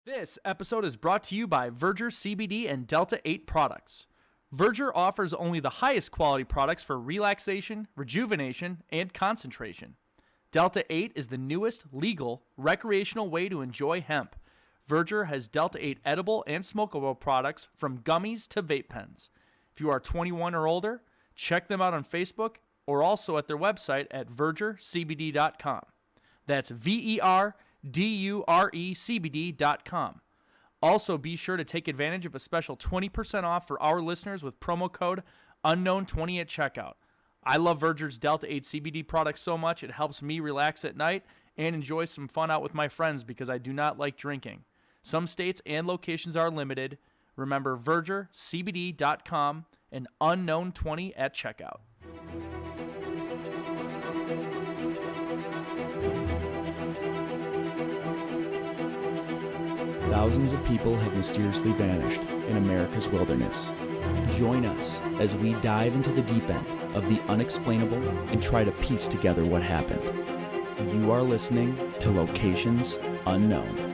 This episode is brought to you by Verger CBD and Delta 8 products. Verger offers only the highest quality products for relaxation, rejuvenation, and concentration. Delta 8 is the newest, legal, recreational way to enjoy hemp. Verger has Delta 8 edible and smokable products from gummies to vape pens. If you are 21 or older, check them out on Facebook or also at their website at vergercbd.com. That's VERDURECBD.com. Also, be sure to take advantage of a special 20% off for our listeners with promo code UNKNOWN20 at checkout. I love Verger's Delta 8 CBD products so much it helps me relax at night and enjoy some fun out with my friends because I do not like drinking. Some states and locations are limited. Remember VergerCBD.com and UNKNOWN20 at checkout. Thousands of people have mysteriously vanished in America's wilderness. Join us as we dive into the deep end of the unexplainable and try to piece together what happened. You are listening to Locations Unknown.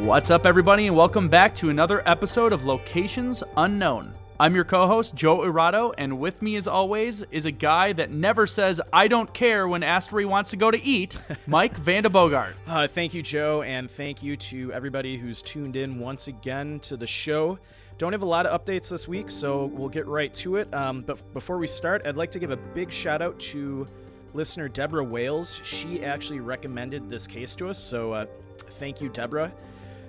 What's up, everybody, and welcome back to another episode of Locations Unknown. I'm your co-host, Joe Irado, and with me, as always, is a guy that never says, I don't care when asked where he wants to go to eat, Mike Vandebogart. Thank you, Joe, and thank you to everybody who's tuned in once again to the show. Don't have a lot of updates this week, so we'll get right to it. But before we start, I'd like to give a big shout-out to listener Deborah Wales. She actually recommended this case to us, so thank you, Deborah.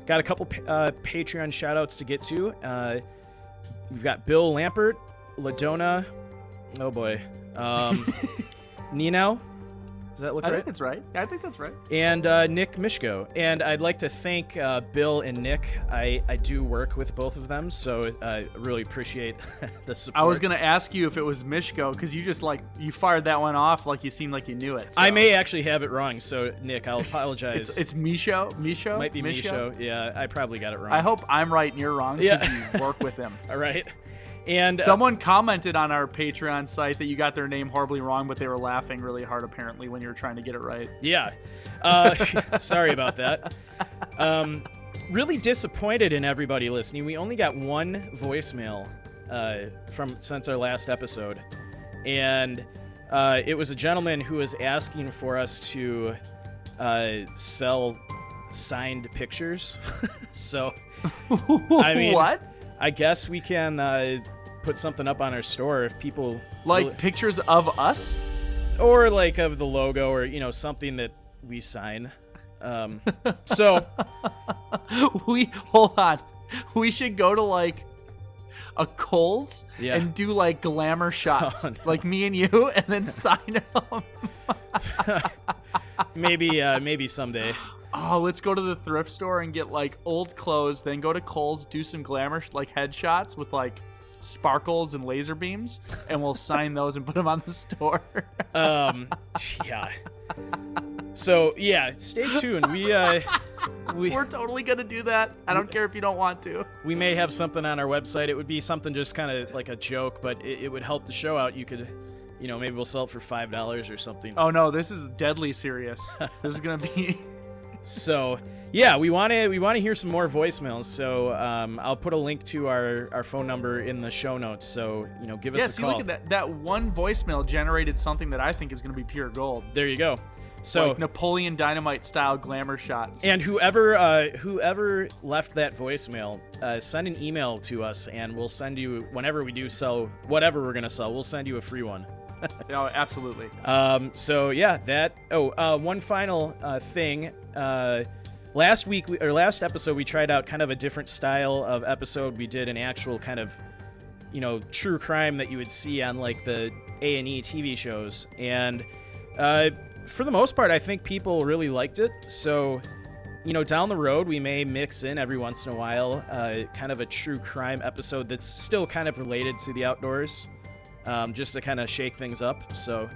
Got a couple Patreon shout-outs to get to. We've got Bill Lampert, LaDonna, oh boy, Nino. Does that look right? I think that's right. I think that's right. And Nick Mishko. And I'd like to thank Bill and Nick. I do work with both of them, so I really appreciate the support. I was going to ask you if it was Mishko, because you just, you fired that one off like you seemed like you knew it. So. I may actually have it wrong, so Nick, I'll apologize. It's Misho? Misho? Might be Misho. Yeah, I probably got it wrong. I hope I'm right and you're wrong, because you work with him. All right. And someone commented on our Patreon site that you got their name horribly wrong, but they were laughing really hard apparently when you were trying to get it right. Yeah. Sorry about that. Really disappointed in everybody listening. We only got one voicemail since our last episode. And it was a gentleman who was asking for us to sell signed pictures. So, I mean, what? I guess we can put something up on our store if people pictures of us, or of the logo, or something that we sign. So hold on. We should go to a Kohl's and do glamour shots, like me and you, and then sign them. Maybe someday. Oh, let's go to the thrift store and get old clothes, then go to Kohl's, do some glamour headshots with sparkles and laser beams, and we'll sign those and put them on the store. Yeah. So yeah, stay tuned. We're totally gonna do that. I don't care if you don't want to. We may have something on our website. It would be something just kind of like a joke, but it would help the show out. You could, maybe we'll sell it for $5 or something. Oh no, this is deadly serious. This is gonna be. So yeah, we want to hear some more voicemails. So I'll put a link to our phone number in the show notes. So give us a call. Look at that one voicemail generated something that I think is going to be pure gold. There you go. So Napoleon Dynamite style glamour shots. And whoever left that voicemail, send an email to us, and we'll send you, whenever we do sell whatever we're gonna sell, we'll send you a free one. Oh, absolutely. So yeah, that. One final thing. Last episode, we tried out kind of a different style of episode. We did an actual kind of, true crime that you would see on the A&E TV shows. And for the most part, I think people really liked it. So, down the road, we may mix in every once in a while kind of a true crime episode that's still kind of related to the outdoors, just to kind of shake things up. So,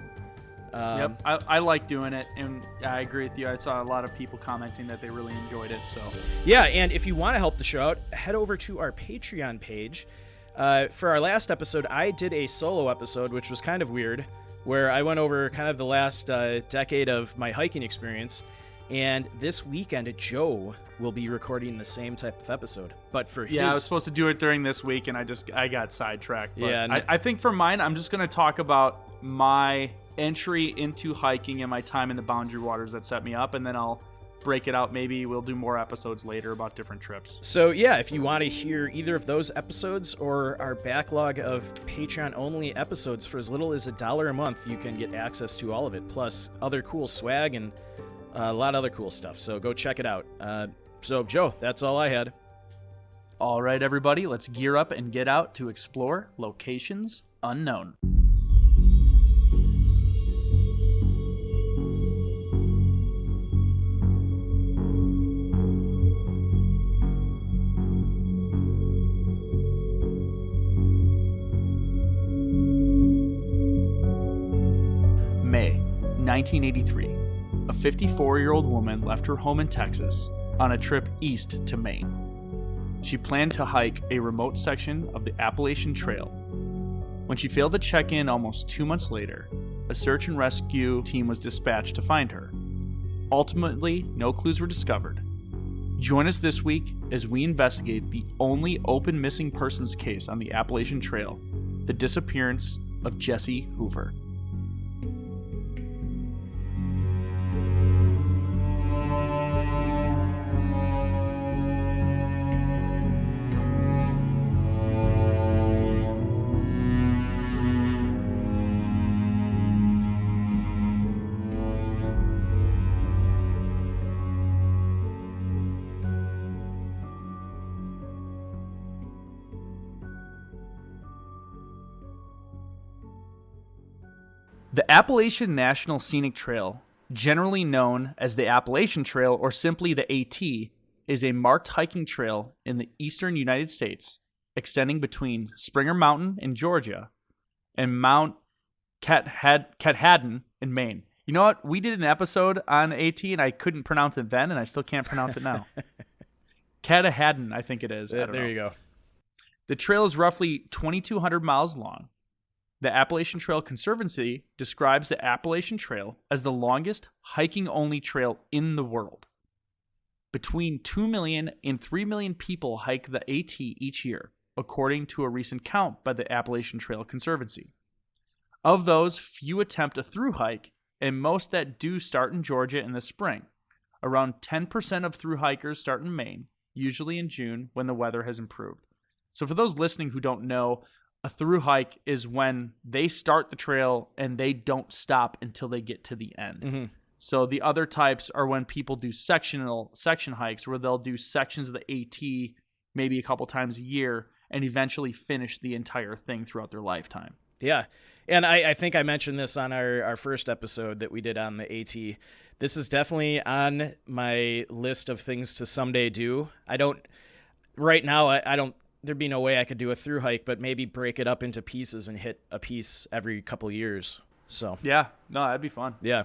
yep, I like doing it, and I agree with you. I saw a lot of people commenting that they really enjoyed it. So yeah, and if you want to help the show out, head over to our Patreon page. For our last episode, I did a solo episode, which was kind of weird, where I went over kind of the last decade of my hiking experience. And this weekend, Joe will be recording the same type of episode. But for I was supposed to do it during this week, and I got sidetracked. But yeah, I think for mine, I'm just going to talk about my entry into hiking and my time in the boundary waters that set me up, and then I'll break it out. Maybe we'll do more episodes later about different trips. So yeah, if you want to hear either of those episodes or our backlog of Patreon-only episodes for as little as $1 a month, you can get access to all of it, plus other cool swag and a lot of other cool stuff. So go check it out. So Joe, that's all I had. All right, everybody, let's gear up and get out to explore locations unknown. May 1983. A 54-year-old woman left her home in Texas on a trip east to Maine. She planned to hike a remote section of the Appalachian Trail. When she failed to check in almost 2 months later, a search and rescue team was dispatched to find her. Ultimately, no clues were discovered. Join us this week as we investigate the only open missing persons case on the Appalachian Trail, the disappearance of Jessie Hoover. The Appalachian National Scenic Trail, generally known as the Appalachian Trail or simply the AT, is a marked hiking trail in the eastern United States, extending between Springer Mountain in Georgia and Mount Katahdin in Maine. You know what? We did an episode on AT, and I couldn't pronounce it then, and I still can't pronounce it now. Katahdin, I think it is. I don't know. You go. The trail is roughly 2,200 miles long. The Appalachian Trail Conservancy describes the Appalachian Trail as the longest hiking-only trail in the world. Between 2 million and 3 million people hike the AT each year, according to a recent count by the Appalachian Trail Conservancy. Of those, few attempt a through hike, and most that do start in Georgia in the spring. Around 10% of through hikers start in Maine, usually in June when the weather has improved. So for those listening who don't know, a through hike is when they start the trail and they don't stop until they get to the end. Mm-hmm. So the other types are when people do section hikes where they'll do sections of the AT maybe a couple times a year and eventually finish the entire thing throughout their lifetime. Yeah. And I think I mentioned this on our first episode that we did on the AT. This is definitely on my list of things to someday do. Right now, there'd be no way I could do a through hike, but maybe break it up into pieces and hit a piece every couple years. So yeah, no, that'd be fun. Yeah.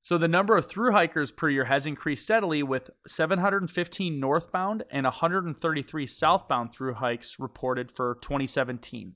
So the number of through hikers per year has increased steadily, with 715 northbound and 133 southbound through hikes reported for 2017.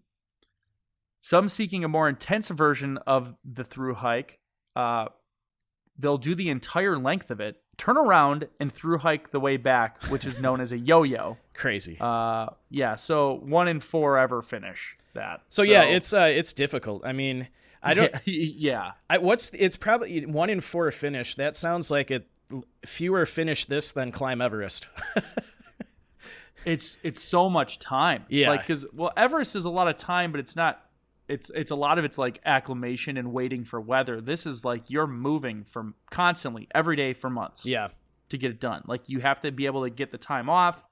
Some seeking a more intense version of the through hike, they'll do the entire length of it, turn around, and through hike the way back, which is known as a yo-yo. Crazy. Yeah, so 1 in 4 ever finish that. So yeah, it's difficult. I mean, I don't. Yeah. It's probably 1 in 4 finish. That sounds like fewer finish this than climb Everest. It's so much time. Yeah. Because Everest is a lot of time, but it's not. It's a lot of it's like acclimation and waiting for weather. This is like you're moving from constantly every day for months. Yeah. To get it done. Like you have to be able to get the time off,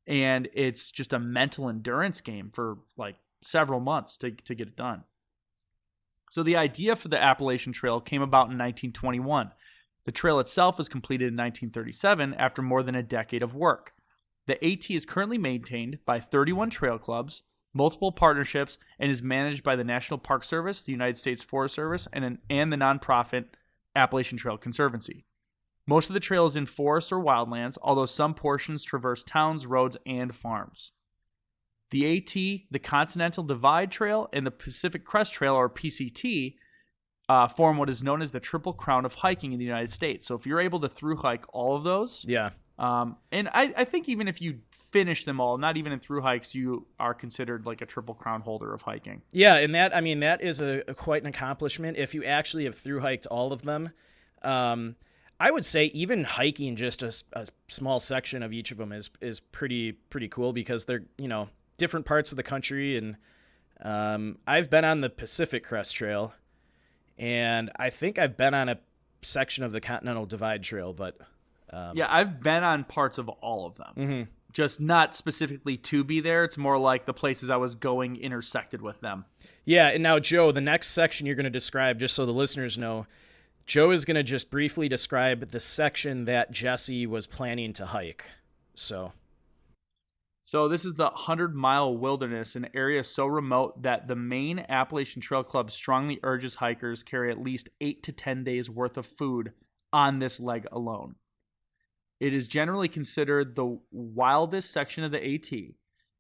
and it's just a mental endurance game for like several months to get it done. So the idea for the Appalachian Trail came about in 1921. The trail itself was completed in 1937 after more than a decade of work. The AT is currently maintained by 31 trail clubs, multiple partnerships, and is managed by the National Park Service, the United States Forest Service, and the nonprofit Appalachian Trail Conservancy. Most of the trail is in forests or wildlands, although some portions traverse towns, roads, and farms. The AT, the Continental Divide Trail, and the Pacific Crest Trail, or PCT, form what is known as the Triple Crown of hiking in the United States. So if you're able to through hike all of those, and I think even if you finish them all, not even in through hikes, you are considered like a Triple Crown holder of hiking. Yeah, and that is quite an accomplishment if you actually have through hiked all of them. I would say even hiking just a small section of each of them is pretty cool because they're, different parts of the country. And I've been on the Pacific Crest Trail, and I think I've been on a section of the Continental Divide Trail, but yeah, I've been on parts of all of them. Mm-hmm. Just not specifically to be there. It's more like the places I was going intersected with them. Yeah, and now, Joe, the next section you're going to describe, just so the listeners know, Joe is going to just briefly describe the section that Jessie was planning to hike. So this is the 100-mile wilderness, an area so remote that the Maine Appalachian Trail Club strongly urges hikers carry at least 8 to 10 days worth of food on this leg alone. It is generally considered the wildest section of the AT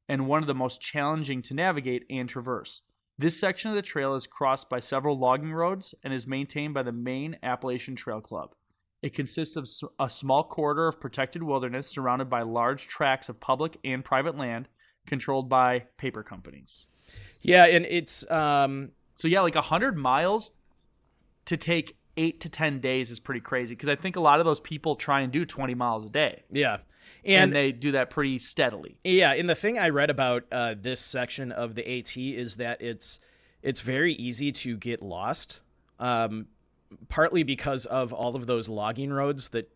and one of the most challenging to navigate and traverse. This section of the trail is crossed by several logging roads and is maintained by the Maine Appalachian Trail Club. It consists of a small corridor of protected wilderness surrounded by large tracts of public and private land controlled by paper companies. Yeah, and it's... like 100 miles to take 8 to 10 days is pretty crazy because I think a lot of those people try and do 20 miles a day. Yeah. And they do that pretty steadily. Yeah, and the thing I read about this section of the AT is that it's very easy to get lost, partly because of all of those logging roads that,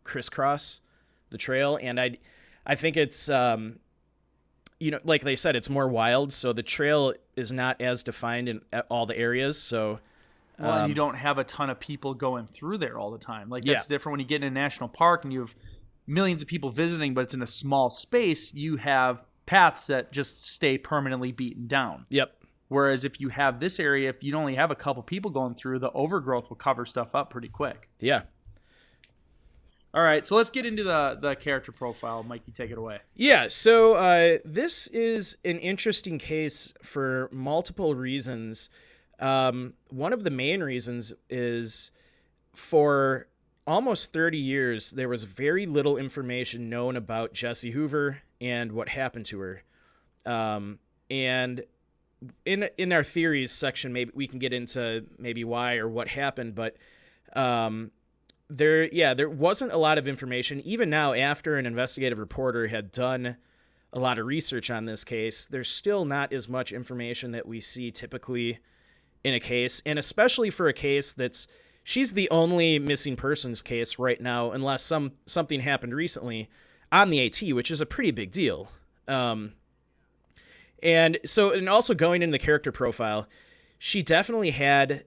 crisscross the trail. And I think it's, like they said, it's more wild, so the trail is not as defined in all the areas, so... and you don't have a ton of people going through there all the time. That's different when you get in a national park and you have millions of people visiting, but it's in a small space. You have paths that just stay permanently beaten down. Yep. Whereas if you have this area, if you only have a couple people going through, the overgrowth will cover stuff up pretty quick. Yeah. All right, so let's get into the character profile. Mikey, take it away. Yeah, so this is an interesting case for multiple reasons. One of the main reasons is for almost 30 years, there was very little information known about Jessie Hoover and what happened to her. And in our theories section, maybe we can get into maybe why or what happened, but there wasn't a lot of information. Even now, after an investigative reporter had done a lot of research on this case, there's still not as much information that we see typically in a case, and especially for a case she's the only missing persons case right now, unless something happened recently on the AT, which is a pretty big deal. And also going into the character profile, she definitely had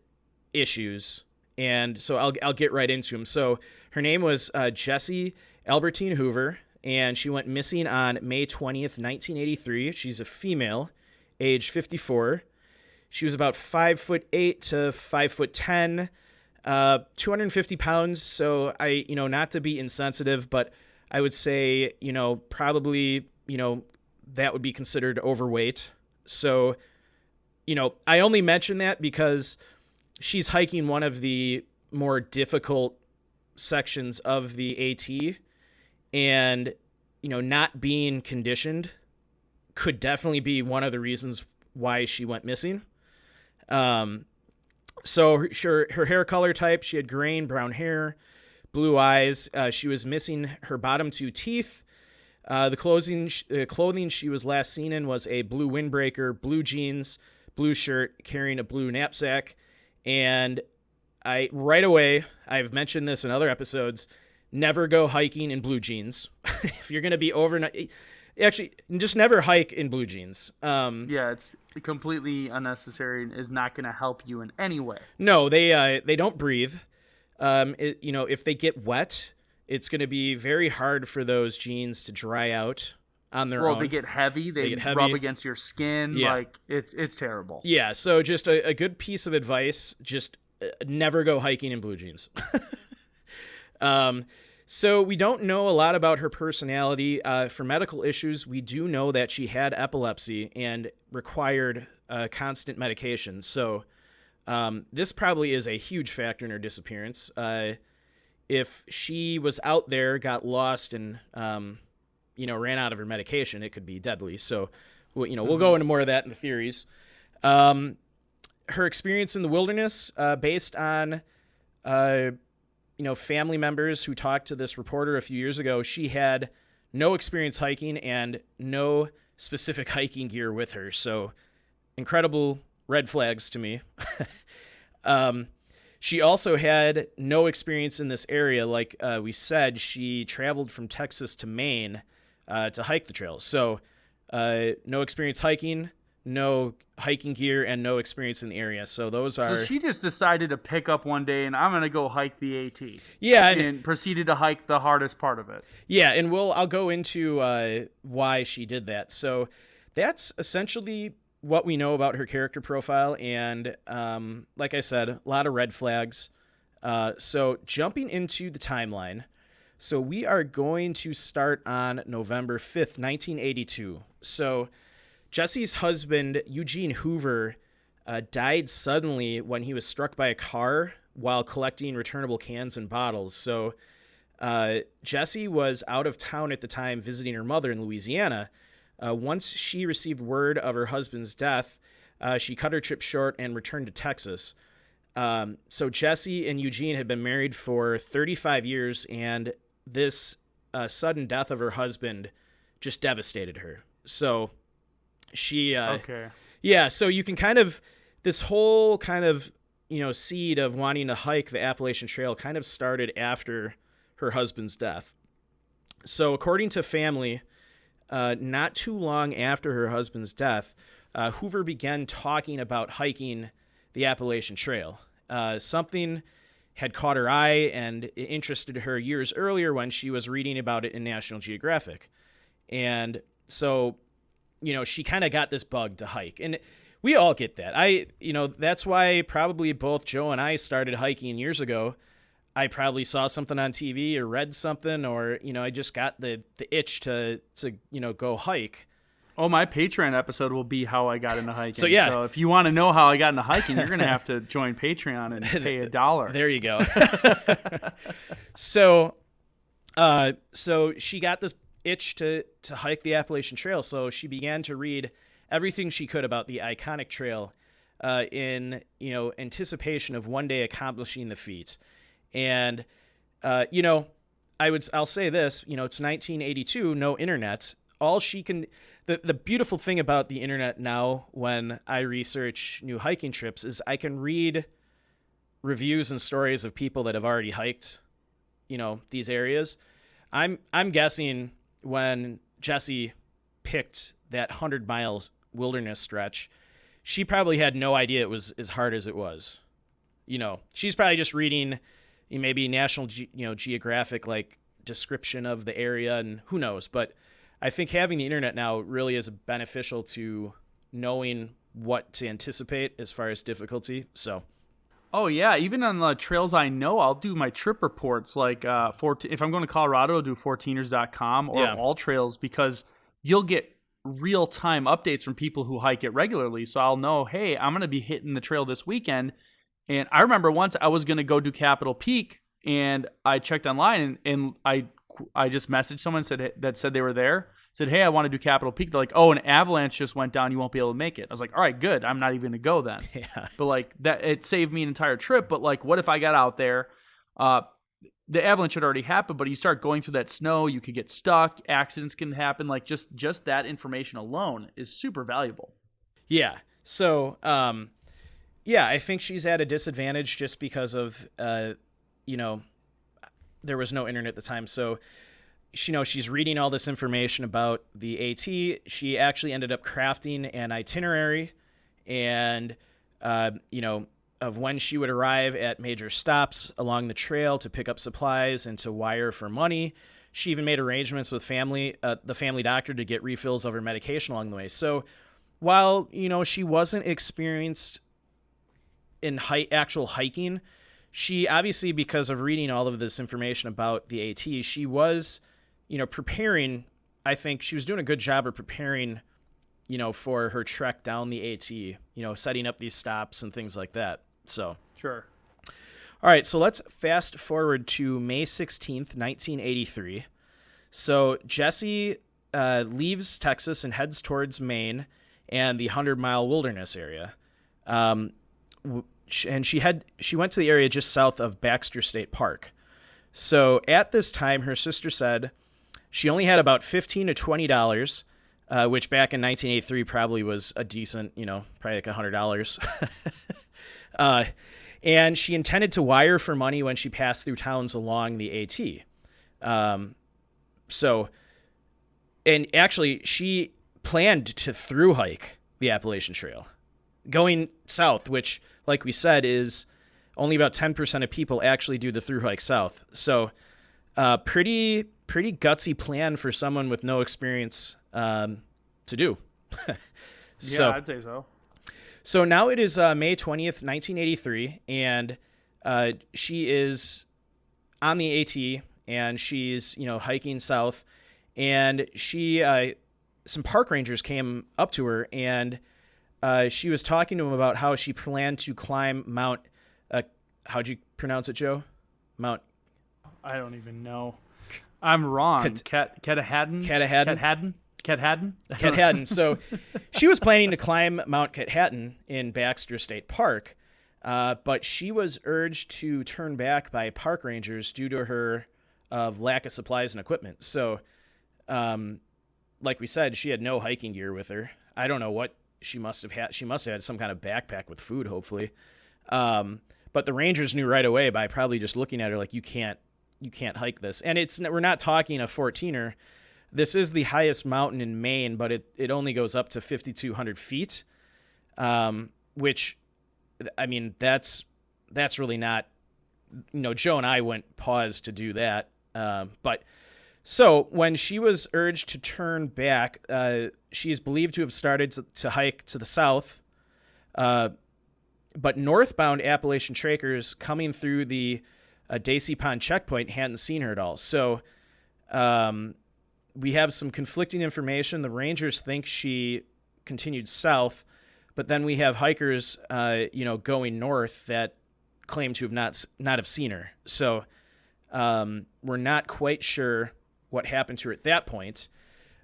issues, and so I'll get right into them. So her name was Jessie Albertine Hoover, and she went missing on May 20th, 1983. She's a female, age 54. She was about 5'8" to 5'10", 250 pounds. So not to be insensitive, but I would say, probably, that would be considered overweight. So, I only mention that because she's hiking one of the more difficult sections of the AT, and, not being conditioned could definitely be one of the reasons why she went missing. So her hair color type, she had grain brown hair, blue eyes. She was missing her bottom 2 teeth. The clothing she was last seen in was a blue windbreaker, blue jeans, blue shirt, carrying a blue knapsack. And right away, I've mentioned this in other episodes, never go hiking in blue jeans. If you're going to be overnight, actually, just never hike in blue jeans. Yeah, completely unnecessary and is not going to help you in any way. No, they don't breathe. If they get wet, it's going to be very hard for those jeans to dry out on their own. Well, they get heavy. They get rub against your skin. Yeah. Like it's terrible. Yeah. So just a good piece of advice: just never go hiking in blue jeans. So we don't know a lot about her personality. For medical issues, we do know that she had epilepsy and required constant medication. So this probably is a huge factor in her disappearance. If she was out there, got lost, and ran out of her medication, it could be deadly. So we'll go into more of that in the theories. Her experience in the wilderness, based on family members who talked to this reporter a few years ago, she had no experience hiking and no specific hiking gear with her. So incredible red flags to me. She also had no experience in this area. Like we said, she traveled from Texas to Maine to hike the trails. So no experience hiking, no hiking gear, and no experience in the area. So those are... So she just decided to pick up one day and I'm going to go hike the AT. Yeah. And proceeded to hike the hardest part of it. Yeah, and I'll go into why she did that. So that's essentially what we know about her character profile. And like I said, a lot of red flags. So jumping into the timeline. So we are going to start on November 5th, 1982. So Jessie's husband, Eugene Hoover, died suddenly when he was struck by a car while collecting returnable cans and bottles. So Jessie was out of town at the time visiting her mother in Louisiana. Once she received word of her husband's death, she cut her trip short and returned to Texas. So Jessie and Eugene had been married for 35 years, and this sudden death of her husband just devastated her. So she... Yeah, so you can kind of... This whole kind of, seed of wanting to hike the Appalachian Trail kind of started after her husband's death. So according to family, not too long after her husband's death, Hoover began talking about hiking the Appalachian Trail. Something had caught her eye and it interested her years earlier when she was reading about it in National Geographic. And so, she kind of got this bug to hike. And we all get that. That's why probably both Joe and I started hiking years ago. I probably saw something on TV or read something, or, I just got the itch to go hike. Oh, my Patreon episode will be how I got into hiking. So, yeah. So if you want to know how I got into hiking, you're going to have to join Patreon and pay $1. There you go. So she got this itch to hike the Appalachian Trail. So she began to read everything she could about the iconic trail in anticipation of one day accomplishing the feat. And I'll say this, it's 1982, no internet. All she can... The beautiful thing about the internet now when I research new hiking trips is I can read reviews and stories of people that have already hiked, these areas. I'm guessing when Jessie picked that 100 miles wilderness stretch, she probably had no idea it was as hard as it was. She's probably just reading maybe National Geographic description of the area, and who knows, but I think having the internet now really is beneficial to knowing what to anticipate as far as difficulty. So, oh yeah, even on the trails I know, I'll do my trip reports. Like if I'm going to Colorado, I'll do 14ers.com or All Trails, because you'll get real-time updates from people who hike it regularly. So I'll know, hey, I'm going to be hitting the trail this weekend. And I remember once I was going to go do Capitol Peak, and I checked online, and I just messaged someone that said they were there. Said, hey, I want to do Capitol Peak. They're like, oh, an avalanche just went down. You won't be able to make it. I was like, all right, good. I'm not even going to go then. Yeah. But that, it saved me an entire trip. But what if I got out there? The avalanche had already happened, but you start going through that snow, you could get stuck. Accidents can happen. Just that information alone is super valuable. Yeah. So, I think she's at a disadvantage just because of, there was no internet at the time. So, she's reading all this information about the AT. She actually ended up crafting an itinerary and, of when she would arrive at major stops along the trail to pick up supplies and to wire for money. She even made arrangements with the family doctor to get refills of her medication along the way. So while, she wasn't experienced in actual hiking, she obviously, because of reading all of this information about the AT, she was, preparing. I think she was doing a good job of preparing, for her trek down the AT, setting up these stops and things like that. So, Sure. All right, so let's fast forward to May 16th, 1983. So Jessie leaves Texas and heads towards Maine and the 100-mile wilderness area. And she went to the area just south of Baxter State Park. So at this time, her sister said she only had about $15 to $20, which back in 1983 probably was a decent, probably like $100. And she intended to wire for money when she passed through towns along the AT. And actually, she planned to through hike the Appalachian Trail, going south, which, like we said, is only about 10% of people actually do the through hike south. So, pretty gutsy plan for someone with no experience to do. Yeah, I'd say so. So now it is May 20th, 1983, and she is on the AT, and she's, hiking south, and some park rangers came up to her, and she was talking to them about how she planned to climb Mount, how'd you pronounce it, Joe? Mount... I don't even know. I'm wrong. Katahdin? Katahdin. So she was planning to climb Mount Katahdin in Baxter State Park, but she was urged to turn back by park rangers due to her lack of supplies and equipment. So, like we said, she had no hiking gear with her. I don't know what she must have had. She must have had some kind of backpack with food, hopefully. But the rangers knew right away by probably just looking at her like, you can't hike this. And we're not talking a 14er. This is the highest mountain in Maine, but it only goes up to 5,200 feet, which, I mean, that's really not, Joe and I went pause to do that. But so when she was urged to turn back, she is believed to have started to hike to the south, but northbound Appalachian trackers coming through the Dacey Pond checkpoint hadn't seen her at all. So, we have some conflicting information. The rangers think she continued south, but then we have hikers, going north that claim to have not have seen her. So we're not quite sure what happened to her at that point.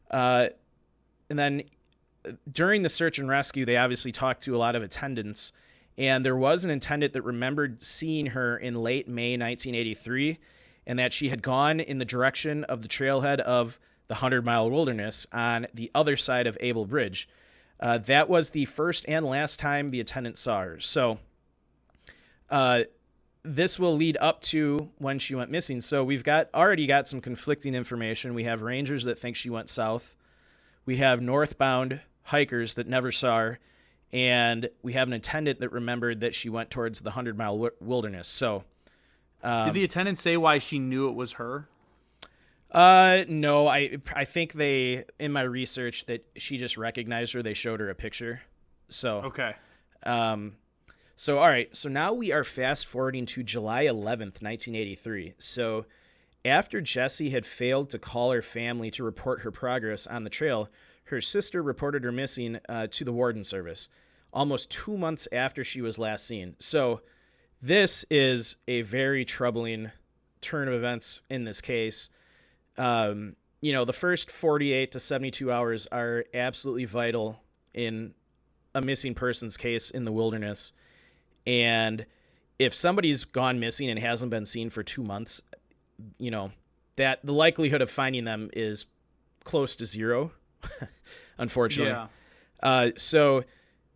And then during the search and rescue, they obviously talked to a lot of attendants, and there was an attendant that remembered seeing her in late May 1983, and that she had gone in the direction of the trailhead of the 100-mile wilderness on the other side of Able Bridge. That was the first and last time the attendant saw her. So this will lead up to when she went missing. So we've already got some conflicting information. We have rangers that think she went south. We have northbound hikers that never saw her. And we have an attendant that remembered that she went towards the 100-mile wilderness. So did the attendant say why she knew it was her? No, I think in my research that she just recognized her. They showed her a picture. So, okay. So, all right. So now we are fast forwarding to July 11th, 1983. So after Jessie had failed to call her family to report her progress on the trail, her sister reported her missing, to the warden service almost 2 months after she was last seen. So this is a very troubling turn of events in this case. The first 48 to 72 hours are absolutely vital in a missing persons case in the wilderness. And if somebody's gone missing and hasn't been seen for 2 months, that the likelihood of finding them is close to zero, unfortunately. Yeah. So,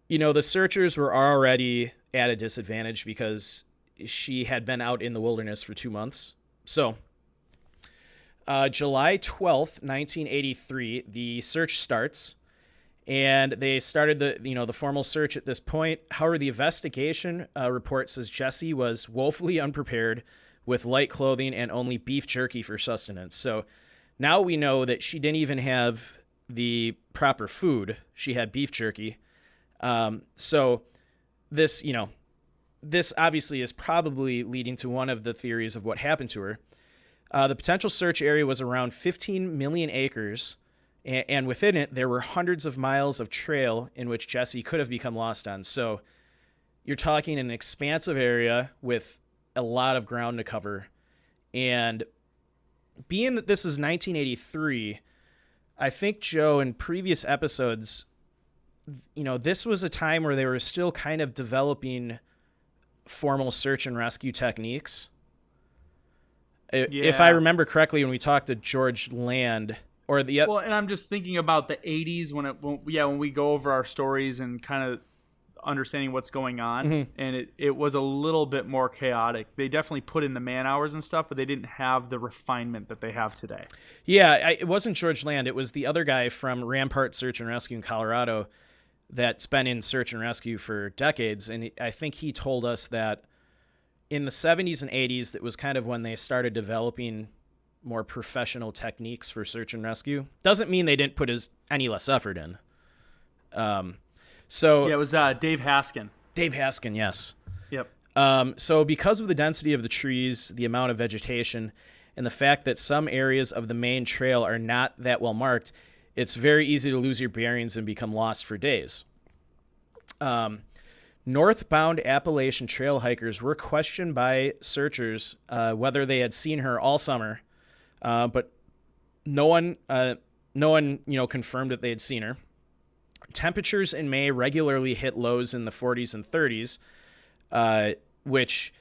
the searchers were already at a disadvantage because she had been out in the wilderness for 2 months. So, July 12th, 1983, the search starts, And they started the formal search at this point. However, the investigation report says Jessie was woefully unprepared with light clothing and only beef jerky for sustenance. So now we know that she didn't even have the proper food. She had beef jerky. So this obviously is probably leading to one of the theories of what happened to her. The potential search area was around 15 million acres. And within it, there were hundreds of miles of trail in which Jessie could have become lost on. So you're talking an expansive area with a lot of ground to cover. And being that this is 1983, I think, Joe, in previous episodes, this was a time where they were still kind of developing formal search and rescue techniques. Yeah. If I remember correctly, when we talked to George Land... Well, and I'm just thinking about the 80s when we go over our stories and kind of understanding what's going on, mm-hmm. and it was a little bit more chaotic. They definitely put in the man hours and stuff, but they didn't have the refinement that they have today. Yeah, it wasn't George Land. It was the other guy from Rampart Search and Rescue in Colorado that's been in search and rescue for decades, and I think he told us that in the 70s and 80s, that was kind of when they started developing more professional techniques for search and rescue. Doesn't mean they didn't put any less effort in. It was Dave Haskin. Dave Haskin, yes. Yep. So because of the density of the trees, the amount of vegetation, and the fact that some areas of the Maine Trail are not that well marked, it's very easy to lose your bearings and become lost for days. Northbound Appalachian Trail hikers were questioned by searchers whether they had seen her all summer. But no one confirmed that they had seen her. Temperatures in May regularly hit lows in the 40s and 30s, which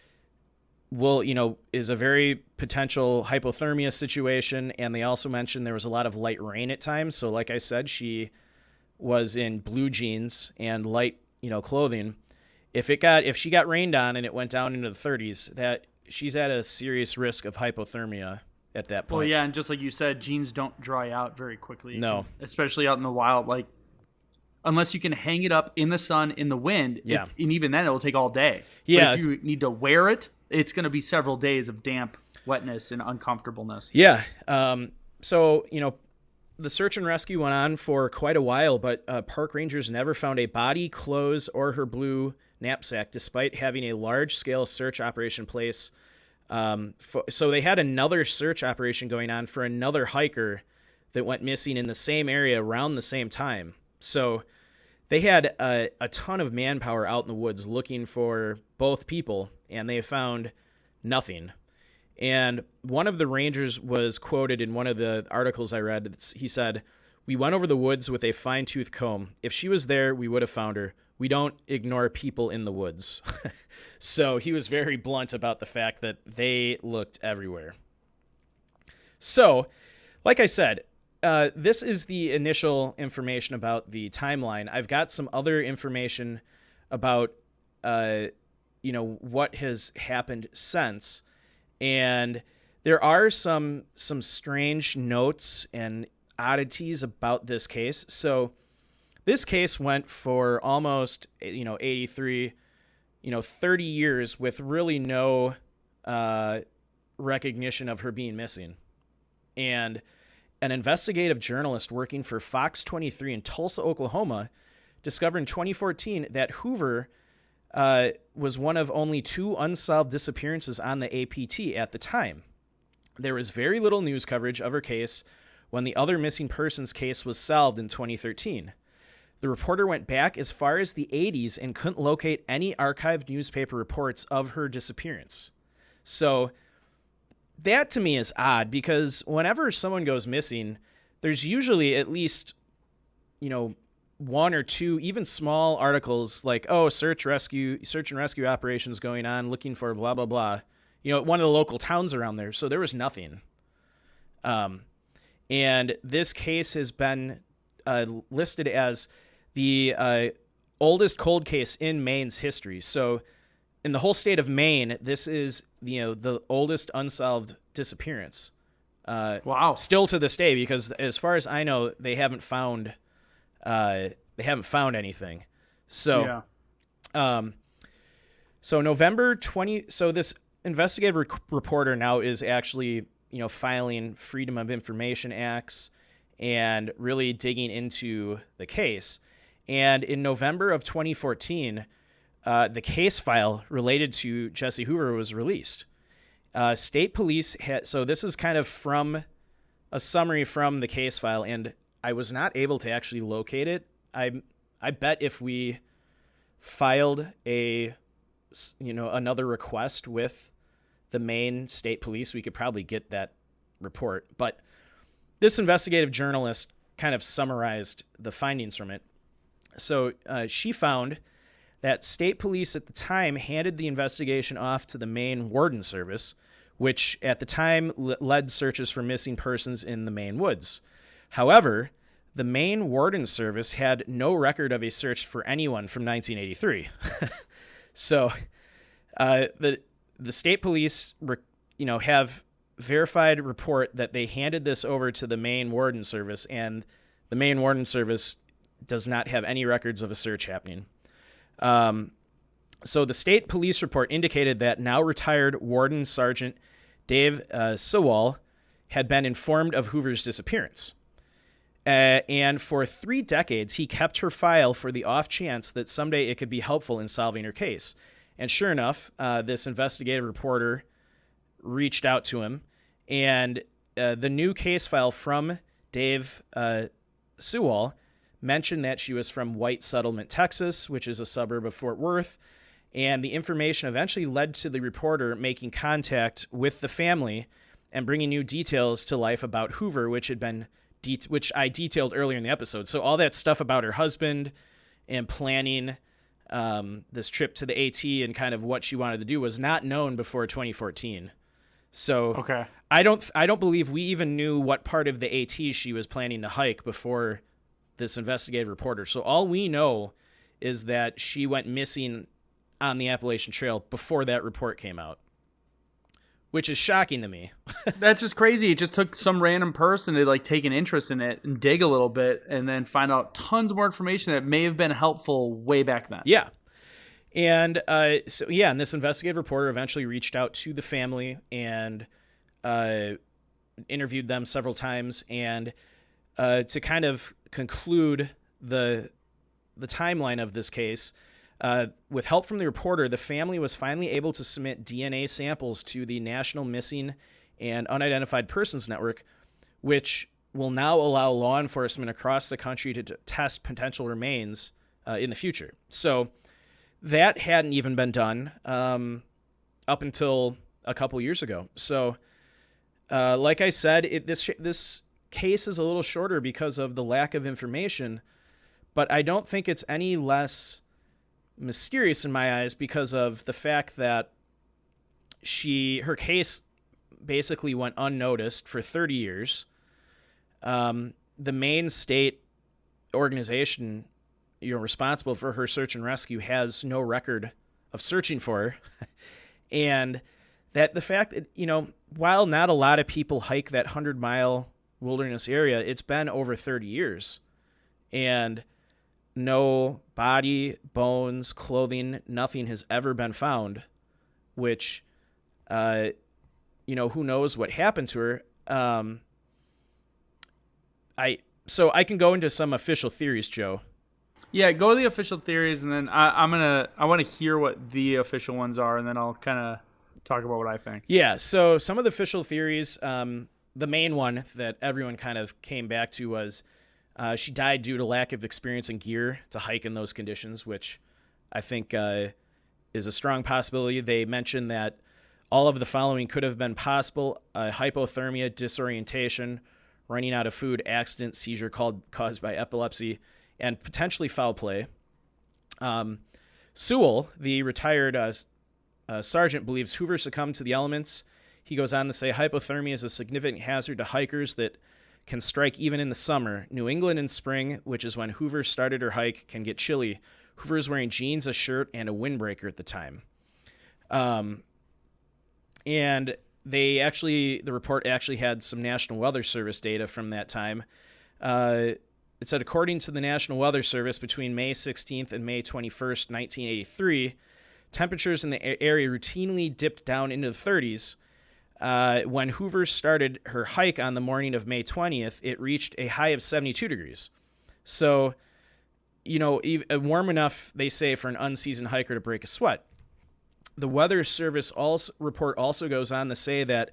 is a very potential hypothermia situation. And they also mentioned there was a lot of light rain at times. So like I said, she was in blue jeans and light, clothing. If she got rained on and it went down into the 30s, that she's at a serious risk of hypothermia at that point. Well, yeah, and just like you said, jeans don't dry out very quickly. No. Especially out in the wild, unless you can hang it up in the sun, in the wind, yeah. And even then it'll take all day. Yeah. But if you need to wear it, it's going to be several days of damp wetness and uncomfortableness. Yeah. So, the search and rescue went on for quite a while, but park rangers never found a body, clothes, or her blue knapsack, despite having a large-scale search operation place. So they had another search operation going on for another hiker that went missing in the same area around the same time. So they had a ton of manpower out in the woods looking for both people, and they found nothing. And one of the rangers was quoted in one of the articles I read. He said, "We went over the woods with a fine-tooth comb. If she was there, we would have found her. We don't ignore people in the woods." So he was very blunt about the fact that they looked everywhere. So, like I said, this is the initial information about the timeline. I've got some other information about, what has happened since. And there are some strange notes and oddities about this case. So this case went for almost, 83, 30 years with really no recognition of her being missing. And an investigative journalist working for Fox 23 in Tulsa, Oklahoma, discovered in 2014 that Hoover was one of only 2 unsolved disappearances on the APT at the time. There was very little news coverage of her case when the other missing persons case was solved in 2013. The reporter went back as far as the 80s and couldn't locate any archived newspaper reports of her disappearance. So that to me is odd, because whenever someone goes missing, there's usually at least, 1 or 2, even small articles like, search and rescue operations going on, looking for blah, blah, blah, one of the local towns around there. So there was nothing. And this case has been listed as the oldest cold case in Maine's history. So in the whole state of Maine, this is, the oldest unsolved disappearance. Wow. Still to this day, because as far as I know, they haven't found they haven't found anything. So, Yeah. so November 20. So this investigative reporter now is actually, filing Freedom of Information Acts and really digging into the case. And in November of 2014, the case file related to Jessie Hoover was released. State police had, so this is kind of from a summary from the case file, and I was not able to actually locate it. I bet if we filed another request with the Maine State Police, we could probably get that report. But this investigative journalist kind of summarized the findings from it. So she found that state police at the time handed the investigation off to the Maine Warden Service, which at the time led searches for missing persons in the Maine woods. However, the Maine Warden Service had no record of a search for anyone from 1983. So the state police, have verified report that they handed this over to the Maine Warden Service, and the Maine Warden Service does not have any records of a search happening. So the state police report indicated that now retired Warden Sergeant Dave Sewall had been informed of Hoover's disappearance. And for 3 decades, he kept her file for the off chance that someday it could be helpful in solving her case. And sure enough, this investigative reporter reached out to him, and the new case file from Dave Sewall mentioned that she was from White Settlement, Texas, which is a suburb of Fort Worth, and the information eventually led to the reporter making contact with the family and bringing new details to life about Hoover, which I detailed earlier in the episode. So all that stuff about her husband and planning this trip to the AT and kind of what she wanted to do was not known before 2014. So Okay. I don't believe we even knew what part of the AT she was planning to hike before this investigative reporter. So all we know is that she went missing on the Appalachian Trail before that report came out, which is shocking to me. That's just crazy. It just took some random person to take an interest in it and dig a little bit and then find out tons more information that may have been helpful way back then. Yeah. And and this investigative reporter eventually reached out to the family and interviewed them several times. And to kind of conclude the timeline of this case, with help from the reporter, the family was finally able to submit DNA samples to the National Missing and Unidentified Persons Network, which will now allow law enforcement across the country to test potential remains in the future. So that hadn't even been done up until a couple years ago. So like I said, this case is a little shorter because of the lack of information, but I don't think it's any less mysterious in my eyes because of the fact that her case basically went unnoticed for 30 years. The Maine state organization, responsible for her search and rescue has no record of searching for her. And that the fact that, while not a lot of people hike that 100-mile wilderness area, it's been over 30 years. And no body, bones, clothing, nothing has ever been found, which, who knows what happened to her. So I can go into some official theories, Joe. Yeah, go to the official theories, and then I want to hear what the official ones are, and then I'll kind of talk about what I think. Yeah, so some of the official theories, the main one that everyone kind of came back to was she died due to lack of experience and gear to hike in those conditions, which I think is a strong possibility. They mentioned that all of the following could have been possible: hypothermia, disorientation, running out of food, accident, seizure caused by epilepsy, and potentially foul play. Sewell, the retired sergeant, believes Hoover succumbed to the elements. He goes on to say hypothermia is a significant hazard to hikers that can strike even in the summer. New England in spring, which is when Hoover started her hike, can get chilly. Hoover is wearing jeans, a shirt, and a windbreaker at the time. And the report actually had some National Weather Service data from that time. it said, according to the National Weather Service, between May 16th and May 21st, 1983, temperatures in the area routinely dipped down into the 30s. When Hoover started her hike on the morning of May 20th, it reached a high of 72 degrees. So, warm enough, they say, for an unseasoned hiker to break a sweat. The Weather Service report also goes on to say that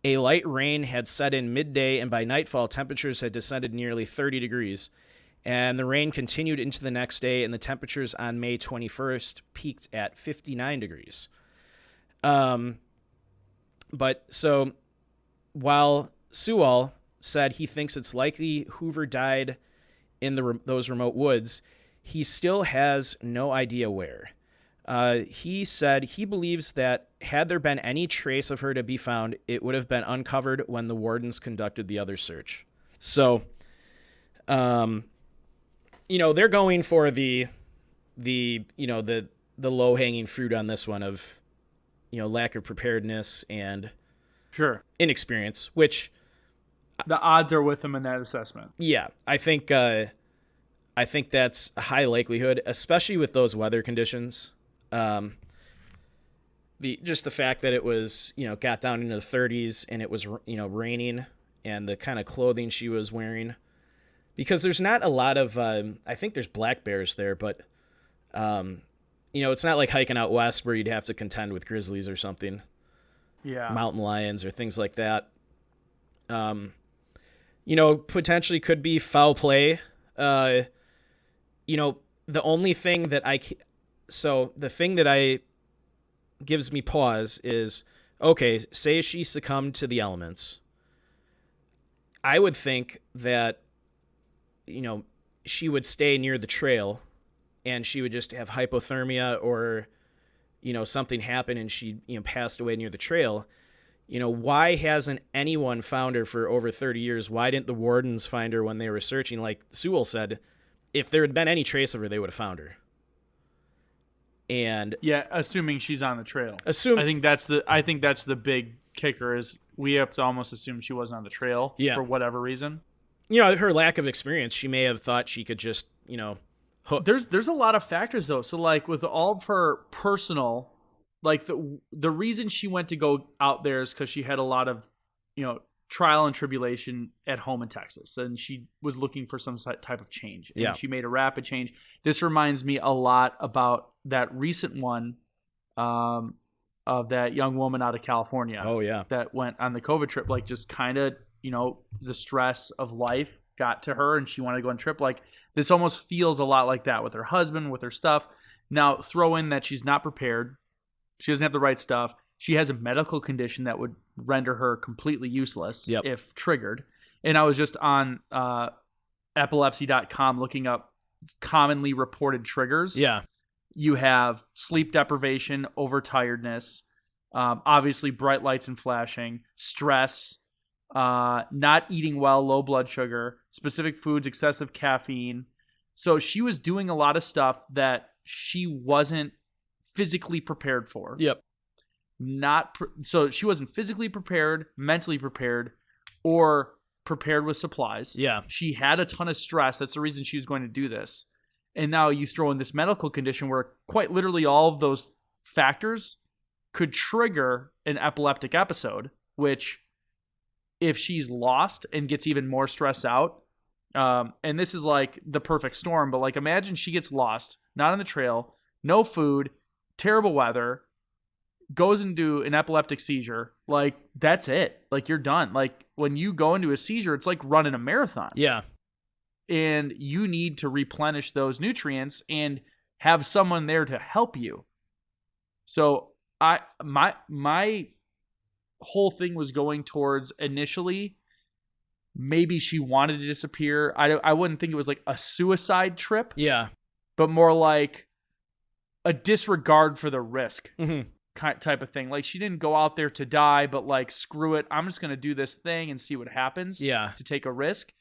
a light rain had set in midday, and by nightfall, temperatures had descended nearly 30 degrees. And the rain continued into the next day, and the temperatures on May 21st peaked at 59 degrees. But so while Sewell said he thinks it's likely Hoover died in those remote woods, he still has no idea where. He said he believes that had there been any trace of her to be found, it would have been uncovered when the wardens conducted the other search. So, they're going for the low-hanging fruit on this one of, lack of preparedness and sure inexperience, which the odds are with them in that assessment. Yeah, I think that's a high likelihood, especially with those weather conditions. The fact that it was, got down into the 30s and it was, raining, and the kind of clothing she was wearing, because there's not a lot of, I think there's black bears there, but, it's not like hiking out west where you'd have to contend with grizzlies or something. Yeah. Mountain lions or things like that. Potentially could be foul play. The only thing that gives me pause is, okay, say she succumbed to the elements. I would think that, she would stay near the trail and she would just have hypothermia or, something happened and she, passed away near the trail. Why hasn't anyone found her for over 30 years? Why didn't the wardens find her when they were searching? Like Sewell said, if there had been any trace of her, they would have found her. And yeah, assuming she's on the trail. I think that's the big kicker is we have to almost assume she wasn't on the trail for whatever reason. Her lack of experience, she may have thought she could just, hook. There's a lot of factors though. So like with all of her personal, like the reason she went to go out there is because she had a lot of, trial and tribulation at home in Texas, and she was looking for some type of change. And she made a rapid change. This reminds me a lot about that recent one of that young woman out of California. Oh yeah, that went on the COVID trip. Like just kind of, the stress of life got to her, and she wanted to go on a trip. Like this almost feels a lot like that with her husband, with her stuff. Now throw in that she's not prepared. She doesn't have the right stuff. She has a medical condition that would render her completely useless if triggered. And I was just on epilepsy.com looking up commonly reported triggers. Yeah. You have sleep deprivation, overtiredness, obviously bright lights and flashing, stress, not eating well, low blood sugar, specific foods, excessive caffeine. So she was doing a lot of stuff that she wasn't physically prepared for. Yep. So she wasn't physically prepared, mentally prepared, or prepared with supplies. Yeah. She had a ton of stress. That's the reason she was going to do this. And now you throw in this medical condition where quite literally all of those factors could trigger an epileptic episode, which if she's lost and gets even more stressed out, and this is like the perfect storm, but like imagine she gets lost, not on the trail, no food, terrible weather, goes into an epileptic seizure. Like that's it. Like you're done. Like when you go into a seizure, it's like running a marathon. Yeah. And you need to replenish those nutrients and have someone there to help you. So my whole thing was going towards initially maybe she wanted to disappear. I wouldn't think it was like a suicide trip. Yeah. But more like a disregard for the risk. Mm-hmm. Type of thing. Like she didn't go out there to die, but like screw it, I'm just going to do this thing and see what happens. Yeah. To take a risk,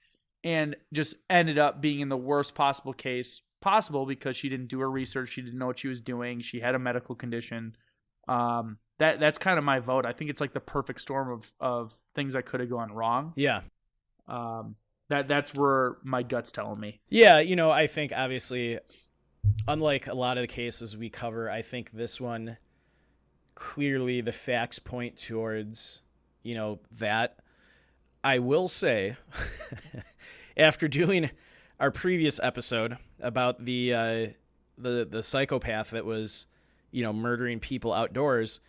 and just ended up being in the worst possible case possible because she didn't do her research, she didn't know what she was doing, she had a medical condition. That's kind of my vote. I think it's like the perfect storm of things that could have gone wrong. Yeah. That's where my gut's telling me. Yeah, I think obviously, unlike a lot of the cases we cover, I think this one clearly the facts point towards, that. I will say, after doing our previous episode about the psychopath that was, murdering people outdoors,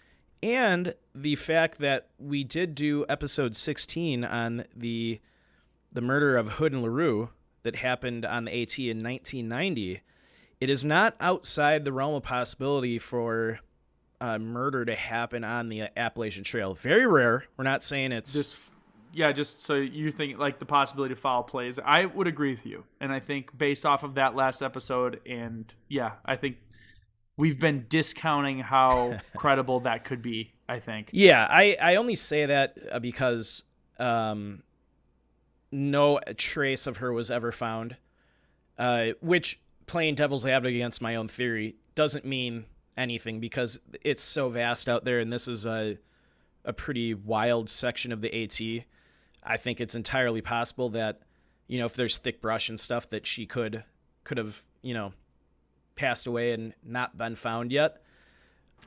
and the fact that we did do episode 16 on the murder of Hood and LaRue that happened on the AT in 1990, it is not outside the realm of possibility for murder to happen on the Appalachian Trail. Very rare. We're not saying it's... Just so you think like the possibility of foul plays. I would agree with you. And I think based off of that last episode, and I think we've been discounting how credible that could be, I think. Yeah, I only say that because no trace of her was ever found, which, playing devil's advocate against my own theory, doesn't mean anything because it's so vast out there, and this is a pretty wild section of the AT. I think it's entirely possible that, if there's thick brush and stuff, that she could have, passed away and not been found yet.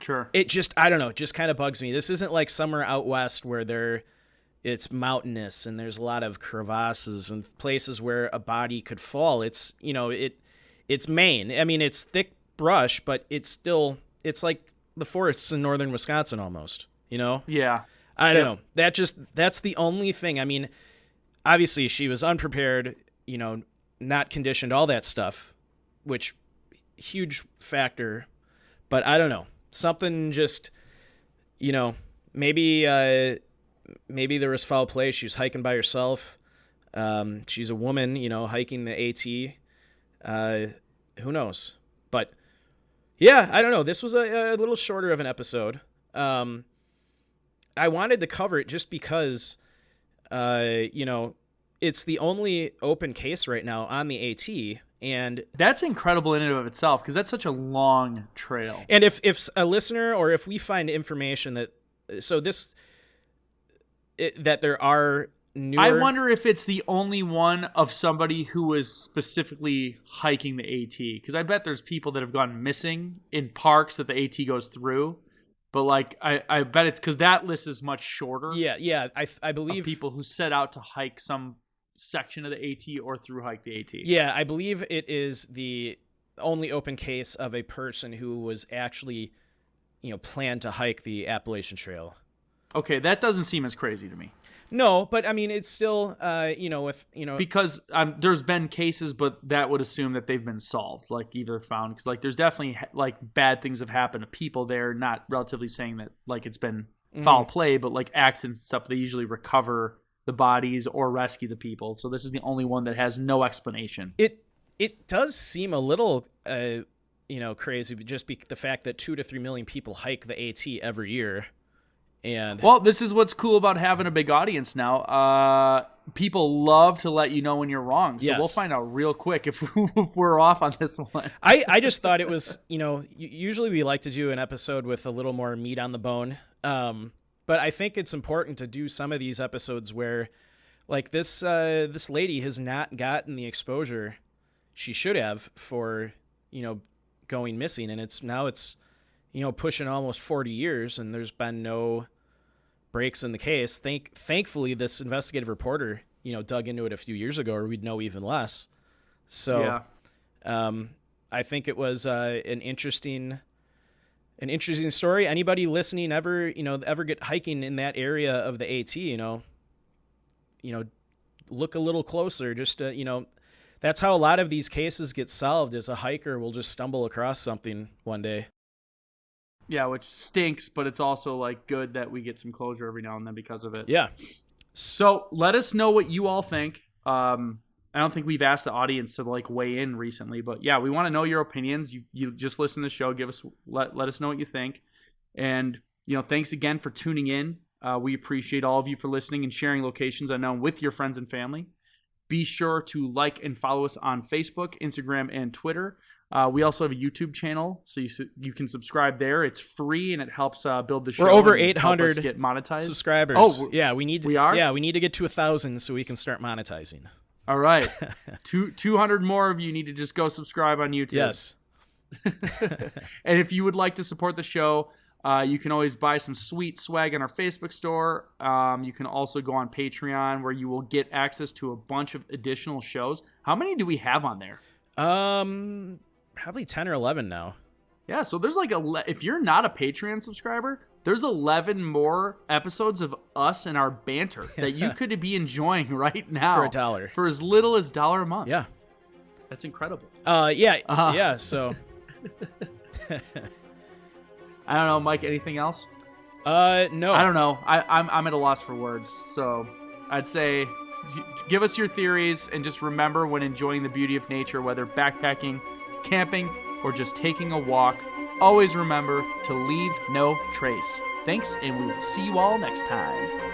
Sure. It just, I don't know, it just kind of bugs me. This isn't like somewhere out west where it's mountainous and there's a lot of crevasses and places where a body could fall. It's, it's Maine. I mean, it's thick brush, but it's like the forests in northern Wisconsin almost, Yeah. I don't know. That's the only thing. I mean, obviously she was unprepared, not conditioned, all that stuff, which huge factor, but I don't know. Something just, maybe there was foul play. She was hiking by herself. She's a woman, hiking the AT. Who knows? But yeah, I don't know. This was a little shorter of an episode. I wanted to cover it just because, it's the only open case right now on the AT, and that's incredible in and of itself because that's such a long trail. And if a listener or if we find information that there are newer, I wonder if it's the only one of somebody who was specifically hiking the AT, because I bet there's people that have gone missing in parks that the AT goes through. But like, I bet it's because that list is much shorter. Yeah. I believe people who set out to hike some section of the AT or through hike the AT. Yeah, I believe it is the only open case of a person who was actually, planned to hike the Appalachian Trail. Okay, that doesn't seem as crazy to me. No, but I mean, it's still, because there's been cases, but that would assume that they've been solved, like either found, because like there's definitely like bad things have happened to people there, not relatively saying that like it's been foul play, but like accidents and stuff, they usually recover the bodies or rescue the people. So this is the only one that has no explanation. It does seem a little, crazy, but just the fact that 2 to 3 million people hike the AT every year. And well, this is what's cool about having a big audience now. People love to let you know when you're wrong. So We'll find out real quick if we're off on this one. I just thought it was, usually we like to do an episode with a little more meat on the bone. But I think it's important to do some of these episodes where like this lady has not gotten the exposure she should have for, going missing. And it's pushing almost 40 years and there's been no breaks in the case. Thankfully, this investigative reporter, dug into it a few years ago, or we'd know even less. So, I think it was an interesting story. Anybody listening ever get hiking in that area of the AT, look a little closer. Just that's how a lot of these cases get solved. Is a hiker will just stumble across something one day. Yeah, which stinks, but it's also like good that we get some closure every now and then because of it. Yeah. So let us know what you all think. I don't think we've asked the audience to like weigh in recently, but yeah, we want to know your opinions. You just listen to the show. Let us know what you think. And, thanks again for tuning in. We appreciate all of you for listening and sharing locations unknown with your friends and family. Be sure to like and follow us on Facebook, Instagram, and Twitter. We also have a YouTube channel, so you can subscribe there. It's free and it helps build the show. We're over 800 get monetized subscribers. Oh, yeah, we need to get to 1,000 so we can start monetizing. All right. 200 more of you need to just go subscribe on YouTube. Yes. And if you would like to support the show, you can always buy some sweet swag on our Facebook store. You can also go on Patreon, where you will get access to a bunch of additional shows. How many do we have on there? Probably 10 or 11 now. Yeah, so there's like if you're not a Patreon subscriber, there's 11 more episodes of us and our banter that you could be enjoying right now For $1. for as little as $1 a month. Yeah. That's incredible. Yeah, so I don't know, Mike, anything else? no. I don't know. I'm at a loss for words. So I'd say give us your theories, and just remember, when enjoying the beauty of nature, whether backpacking, camping, or just taking a walk, always remember to leave no trace. Thanks, and we will see you all next time.